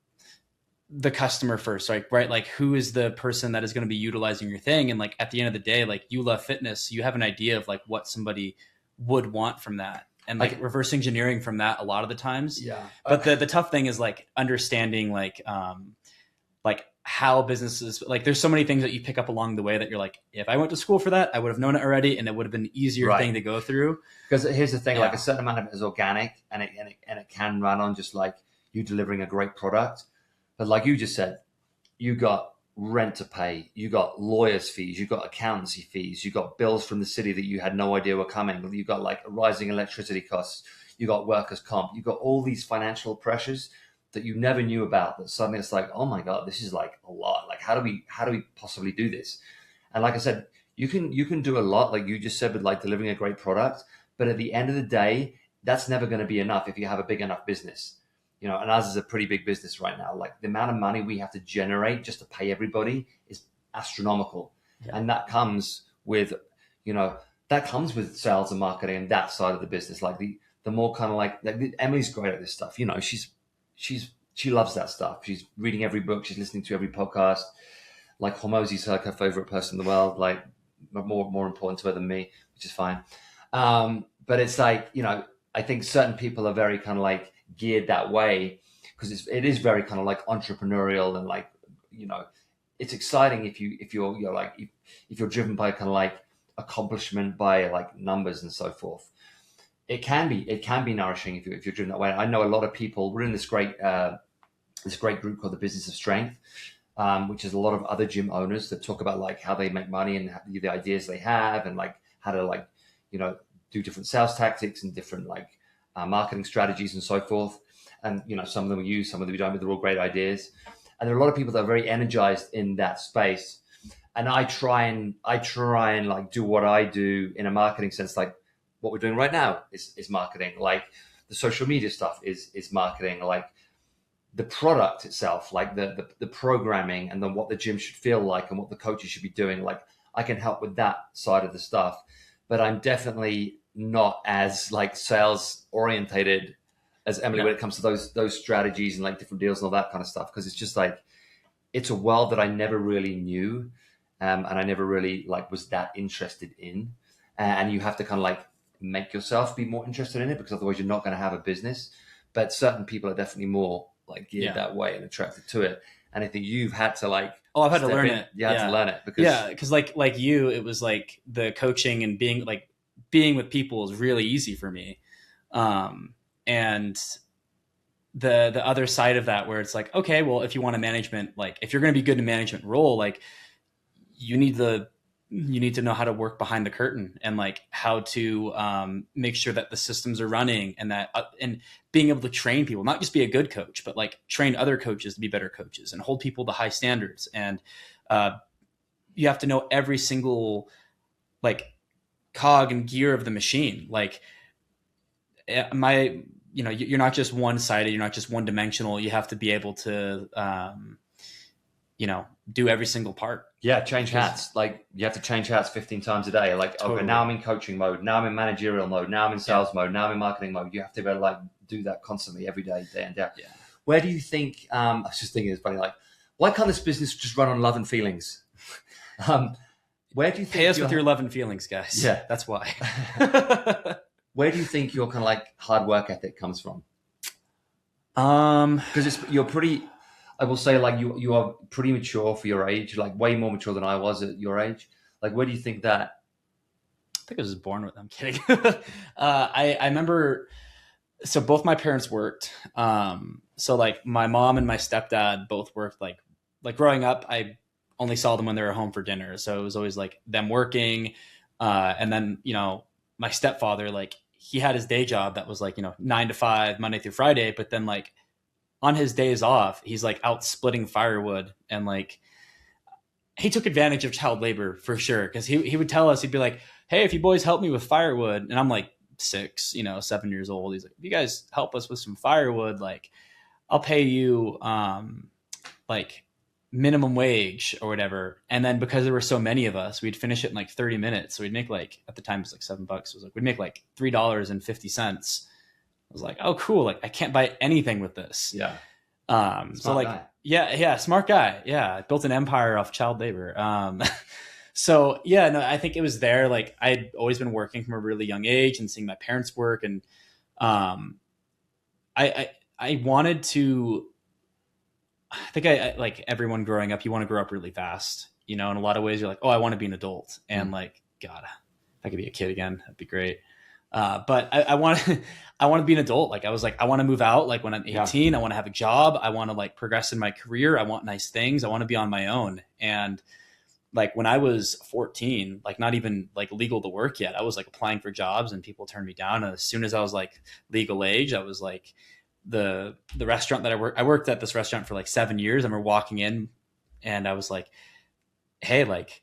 customer first, right? Like who is the person that is going to be utilizing your thing? And like at the end of the day, like you love fitness, you have an idea of like what somebody would want from that, and like reverse engineering from that a lot of the times. Yeah. But the tough thing is like understanding like how businesses, like there's so many things that you pick up along the way that you're like, if I went to school for that, I would have known it already, and it would have been an easier thing to go through. Because here's the thing, like a certain amount of it is organic, and it can run on just like you delivering a great product. But like you just said, you got rent to pay, you got lawyers' fees, you got accountancy fees, you got bills from the city that you had no idea were coming, you got like rising electricity costs, you got workers' comp, you got all these financial pressures that you never knew about, that suddenly it's like, oh my God, this is like a lot. Like, how do we possibly do this? And like I said, you can do a lot, like you just said, with like delivering a great product. But at the end of the day, that's never going to be enough if you have a big enough business. And ours is a pretty big business right now. Like the amount of money we have to generate just to pay everybody is astronomical. Yeah. And that comes with, sales and marketing and that side of the business. Like the more kind of like Emily's great at this stuff. She loves that stuff. She's reading every book. She's listening to every podcast. Like Hormozi's like her favorite person in the world, like more important to her than me, which is fine. But it's like, I think certain people are very kind of like geared that way, because it is very kind of like entrepreneurial, and like, it's exciting if you're driven by kind of like accomplishment, by like numbers and so forth. It can be nourishing if you're driven that way. I know a lot of people. We're in this great group called the Business of Strength, which is a lot of other gym owners that talk about like how they make money and the ideas they have, and like how to like do different sales tactics and different like marketing strategies and so forth. And some of them we use, some of them we don't, but they're all great ideas. And there are a lot of people that are very energized in that space. And I try and like do what I do in a marketing sense, like what we're doing right now is marketing. Like the social media stuff is marketing. Like the product itself, like the programming, and then what the gym should feel like and what the coaches should be doing. Like I can help with that side of the stuff, but I'm definitely not as like sales orientated as Emily when it comes to those strategies and like different deals and all that kind of stuff. Cause it's just like, it's a world that I never really knew. And I never really like was that interested in. And you have to kind of like make yourself be more interested in it, because otherwise you're not going to have a business. But certain people are definitely more like geared that way and attracted to it. And I think you've had to like, I've had to learn it. You had to learn it because because like you, it was like the coaching and being with people is really easy for me. And the other side of that, where it's like, okay, well, if you want a management, like if you're going to be good in a management role, like you need to know how to work behind the curtain and like how to make sure that the systems are running, and that and being able to train people, not just be a good coach, but like train other coaches to be better coaches and hold people to high standards. And you have to know every single like cog and gear of the machine. Like you're not just one-sided, you're not just one-dimensional. You have to be able to do every single part. Yeah, change hats. Like you have to change hats 15 times a day. Like, totally. Okay, now I'm in coaching mode. Now I'm in managerial mode. Now I'm in sales mode. Now I'm in marketing mode. You have to be able to like do that constantly every day, day in, day out. Yeah. Where do you think, I was just thinking, it's funny, like, why can't this business just run on love and feelings? Where do you think pay us with your love and feelings, guys? Yeah. That's why. Where do you think your kind of like hard work ethic comes from? Because you're pretty, I will say, like you are pretty mature for your age, like way more mature than I was at your age. Like, where do you think that? I think I was just born with them. I'm kidding. I remember, so both my parents worked. So like my mom and my stepdad both worked. Like growing up, I only saw them when they were home for dinner. So it was always like them working. And then, my stepfather, like he had his day job that was like, 9 to 5, Monday through Friday. But then like on his days off, he's like out splitting firewood, and like he took advantage of child labor for sure. Cause he would tell us, he'd be like, hey, if you boys help me with firewood, and I'm like 6, 7 years old. He's like, if you guys help us with some firewood, like I'll pay you like minimum wage or whatever. And then because there were so many of us, we'd finish it in like 30 minutes. So we'd make like, at the time it was like $7. It was like, we'd make like $3.50. I was like, oh, cool. Like I can't buy anything with this. Yeah. So like, guy. Yeah. Smart guy. Yeah. Built an empire off child labor. So yeah, no, I think it was there. Like I'd always been working from a really young age and seeing my parents work. And I wanted to, I think I like everyone growing up, you want to grow up really fast, in a lot of ways you're like, oh, I want to be an adult. And like, God, if I could be a kid again, that'd be great. But I want to be an adult. Like I was like, I want to move out. Like when I'm 18, I want to have a job. I want to like progress in my career. I want nice things. I want to be on my own. And like when I was 14, like not even like legal to work yet, I was like applying for jobs and people turned me down. And as soon as I was like legal age, I was like, the restaurant that I worked at this restaurant for like 7 years, and we're walking in and I was like, hey, like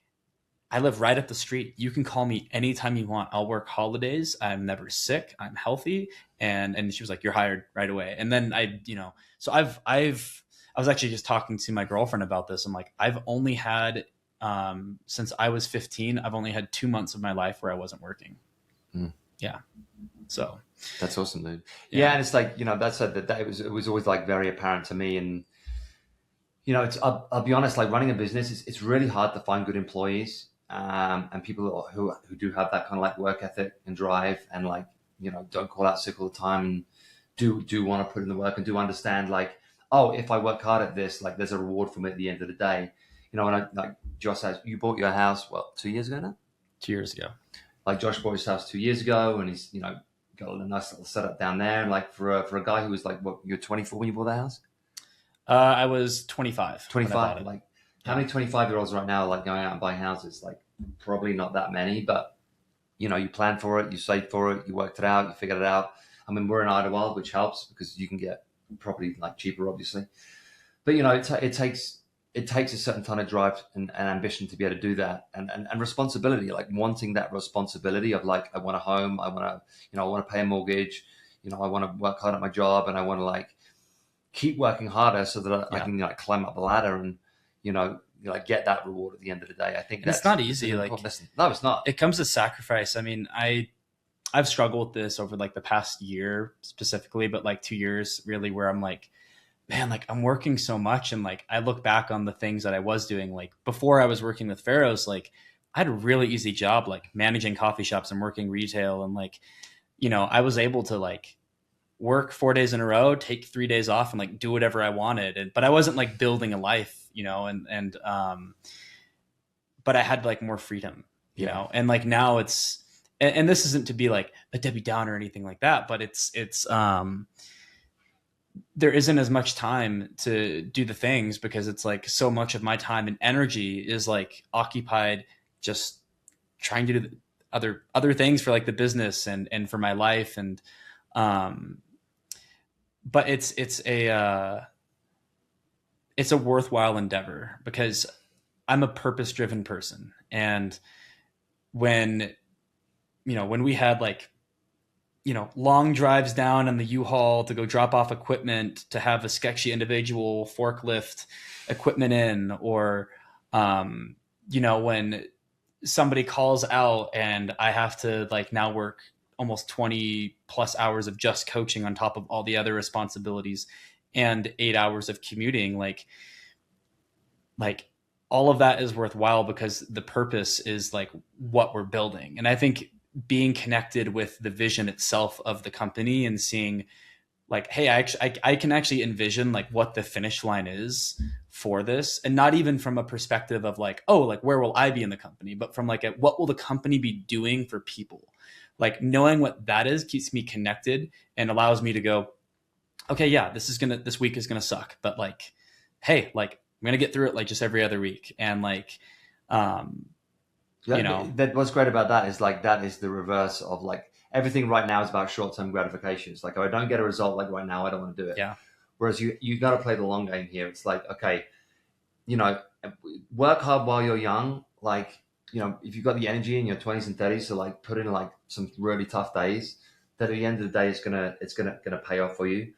I live right up the street. You can call me anytime you want. I'll work holidays. I'm never sick. I'm healthy. And she was like, you're hired right away. And then so I was actually just talking to my girlfriend about this. I'm like, I've only had, since I was 15, I've only had 2 months of my life where I wasn't working. Yeah. So that's awesome, dude. Yeah. And it's like, that said that it was always like very apparent to me. And, I'll be honest, like running a business, it's really hard to find good employees. And people who do have that kind of like work ethic and drive and like, don't call out sick all the time and do want to put in the work and do understand like, oh, if I work hard at this, like there's a reward for me at the end of the day. When like Josh says, you bought your house, 2 years ago now? 2 years ago. Like Josh bought his house 2 years ago and he's, got a nice little setup down there. And like for a guy who was like, what, you're 24 when you bought the house? I was 25. 25, like how many 25-year-olds right now are like going out and buying houses? Like probably not that many, but you plan for it, you save for it, you worked it out, you figured it out. I mean, we're in Idyllwild, which helps because you can get property like cheaper, obviously. But it takes a certain kind of drive and ambition to be able to do that, and responsibility, like wanting that responsibility of like, I want a home, I want to pay a mortgage, I want to work hard at my job, and I want to like keep working harder so that I can like climb up the ladder and like get that reward at the end of the day. I think it's not easy. Like, no, it's not. It comes to sacrifice. I mean, I've struggled with this over like the past year specifically, but like 2 years really, where I'm like, man, like I'm working so much. And like, I look back on the things that I was doing, like before I was working with Pharos, like I had a really easy job, like managing coffee shops and working retail. And like, I was able to like work 4 days in a row, take 3 days off, and like do whatever I wanted. But I wasn't like building a life, but I had like more freedom, you know, and like now it's, and this isn't to be like a Debbie Downer or anything like that, but it's there isn't as much time to do the things, because it's like so much of my time and energy is like occupied just trying to do other things for like the business and for my life. And, but it's a worthwhile endeavor, because I'm a purpose-driven person. And when we had like, long drives down in the U-Haul to go drop off equipment, to have a sketchy individual forklift equipment in, or, when somebody calls out and I have to like now work almost 20 plus hours of just coaching on top of all the other responsibilities and 8 hours of commuting, like all of that is worthwhile, because the purpose is like what we're building. And I think being connected with the vision itself of the company and seeing like, hey, I can actually envision like what the finish line is for this, and not even from a perspective of like, oh, like where will I be in the company, but from like what will the company be doing for people? Like knowing what that is keeps me connected and allows me to go, okay, yeah, this week is gonna suck, but like, hey, like I'm gonna get through it like just every other week. And like, that what's great about that is like that is the reverse of like everything right now is about short-term gratifications. Like if I don't get a result like right now, I don't want to do it. Yeah. Whereas you got to play the long game here. It's like, okay, work hard while you're young. Like, if you've got the energy in your 20s and 30s to like put in like some really tough days, that at the end of the day, it's gonna pay off for you.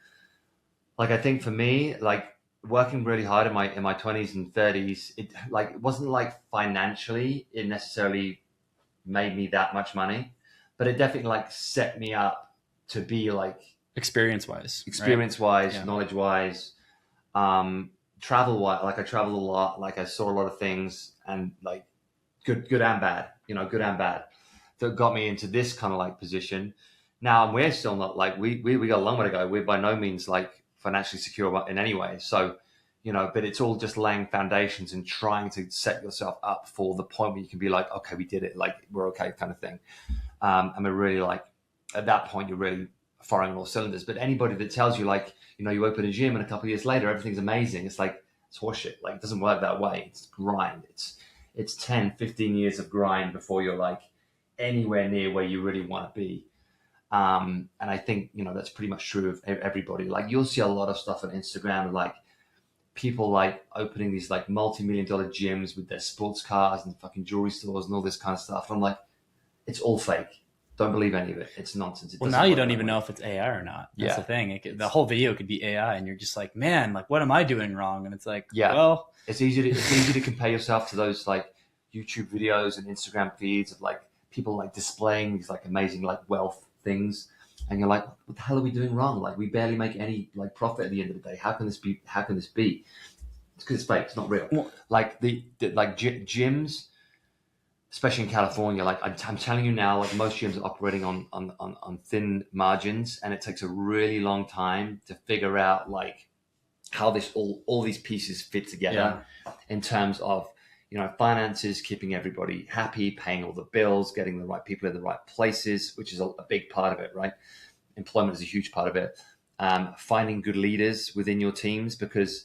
Like I think for me, like working really hard in my 20s and 30s, it wasn't like financially it necessarily made me that much money, but it definitely like set me up to be like experience wise, right? Yeah. Knowledge wise, travel wise. Like I traveled a lot, like I saw a lot of things, and like good and bad, that got me into this kind of like position. Now we're still not like we got a long way to go. We're by no means like financially secure in any way. So, but it's all just laying foundations and trying to set yourself up for the point where you can be like, okay, we did it. Like we're okay kind of thing. And we're really like, at that point, you're really firing on all cylinders. But anybody that tells you like, you open a gym and a couple of years later, everything's amazing. It's like, it's horseshit. Like it doesn't work that way. It's grind. It's 10, 15 years of grind before you're like anywhere near where you really want to be. And I think, that's pretty much true of everybody. Like you'll see a lot of stuff on Instagram, like people like opening these like multi-million-dollar gyms with their sports cars and fucking jewelry stores and all this kind of stuff. I'm like, it's all fake. Don't believe any of it. It's nonsense. Well, now you don't even know if it's AI or not. That's the thing. The whole video could be AI, and you're just like, man, like what am I doing wrong? And it's like, well, it's easy to compare yourself to those like YouTube videos and Instagram feeds of like people like displaying these like amazing like wealth things, and you're like, what the hell are we doing wrong? Like we barely make any like profit at the end of the day. How can this be? It's because it's fake. It's not real. Well, like the gyms, especially in California, like I'm telling you now, like most gyms are operating on thin margins, and it takes a really long time to figure out like how this all these pieces fit together in terms of finances, keeping everybody happy, paying all the bills, getting the right people in the right places, which is a big part of it, right? Employment is a huge part of it. Finding good leaders within your teams, because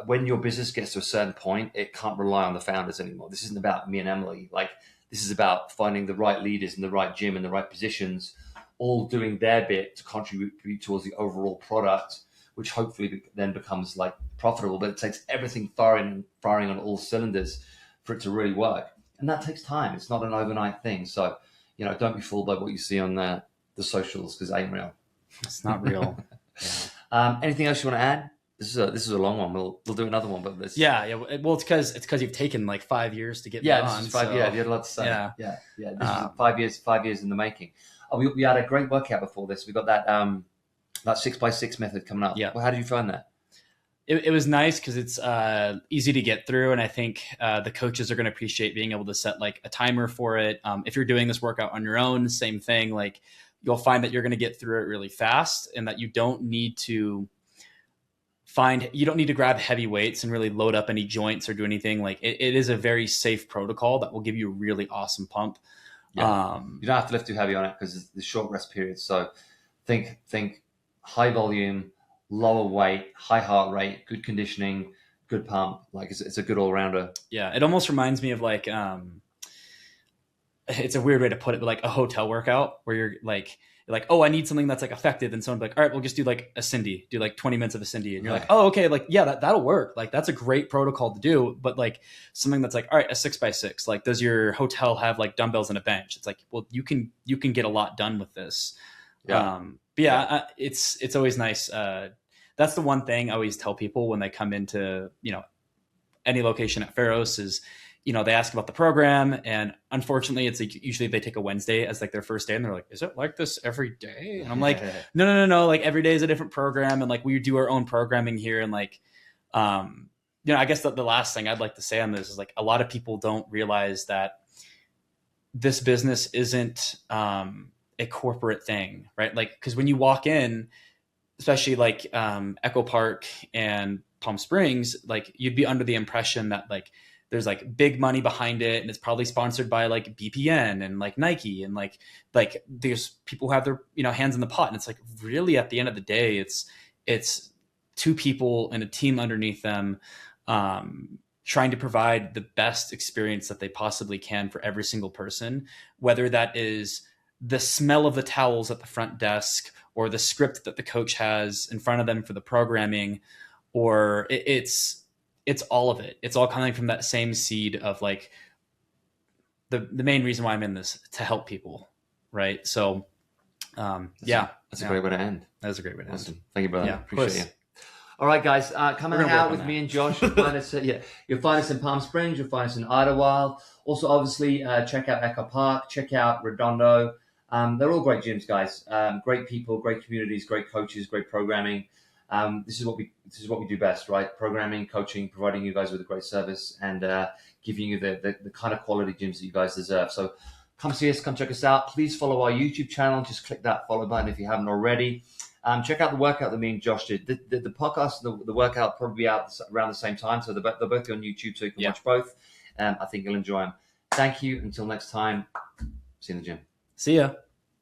when your business gets to a certain point, it can't rely on the founders anymore. This isn't about me and Emily. Like this is about finding the right leaders in the right gym in the right positions, all doing their bit to contribute towards the overall product, which hopefully then becomes like profitable. But it takes everything firing on all cylinders for it to really work. And that takes time. It's not an overnight thing. So, don't be fooled by what you see on the socials, because it ain't real. It's not real. Anything else you want to add? This is a long one. We'll do another one, but this. Yeah. Well, it's because you've taken like 5 years to get Yeah, on. this is 5 so, years. You had a lot to say. Yeah. This is 5 years in the making. We had a great workout before this. We got that 6x6 method coming up. Yeah. Well, how did you find that? It was nice because it's easy to get through, and I think the coaches are going to appreciate being able to set like a timer for it. If you're doing this workout on your own, same thing. Like you'll find that you're going to get through it really fast, and that you don't need to grab heavy weights and really load up any joints or do anything. Like it is a very safe protocol that will give you a really awesome pump. Yeah. You don't have to lift too heavy on it because the short rest periods. So think high volume, lower weight, high heart rate, good conditioning, good pump. Like it's a good all rounder. Yeah, it almost reminds me of like it's a weird way to put it, but like a hotel workout where you're like, oh, I need something that's like effective, and someone's like, all right, we'll just do like a Cindy, do like 20 minutes of a Cindy, and you're like, oh, okay, like yeah, that'll work. Like that's a great protocol to do, but like something that's like, all right, a 6x6. Like, does your hotel have like dumbbells and a bench? It's like, well, you can get a lot done with this. Yeah. But yeah, it's always nice. That's the one thing I always tell people when they come into, any location at Pharos is, they ask about the program, and unfortunately it's like usually they take a Wednesday as like their first day, and they're like, is it like this every day? And I'm like, no. Like every day is a different program. And like we do our own programming here. And like, I guess the last thing I'd like to say on this is like, a lot of people don't realize that this business isn't a corporate thing, right? Like, because when you walk in, especially like Echo Park and Palm Springs, like you'd be under the impression that like there's like big money behind it, and it's probably sponsored by like BPN and like Nike, and like there's people who have their hands in the pot, and it's like really at the end of the day, it's two people and a team underneath them trying to provide the best experience that they possibly can for every single person, whether that is the smell of the towels at the front desk or the script that the coach has in front of them for the programming, or it's all of it. It's all coming from that same seed of like the main reason why I'm in this, to help people. Right. So, that's a great way to end. That is a great way to end. Awesome. Thank you, brother. Yeah, Appreciate you. All right, guys, come and hang out with me and Josh. You'll find us, you'll find us in Palm Springs. You'll find us in Idyllwild. Also, obviously, check out Echo Park. Check out Redondo. They're all great gyms, guys. Great people, great communities, great coaches, great programming. This is what we do best, right? Programming, coaching, providing you guys with a great service, and giving you the kind of quality gyms that you guys deserve. So come see us, come check us out. Please follow our YouTube channel. Just click that follow button if you haven't already. Check out the workout that me and Josh did. The podcast, the workout probably be out around the same time. So they'll both be on YouTube, so you can watch both. I think you'll enjoy them. Thank you. Until next time, see you in the gym. See ya.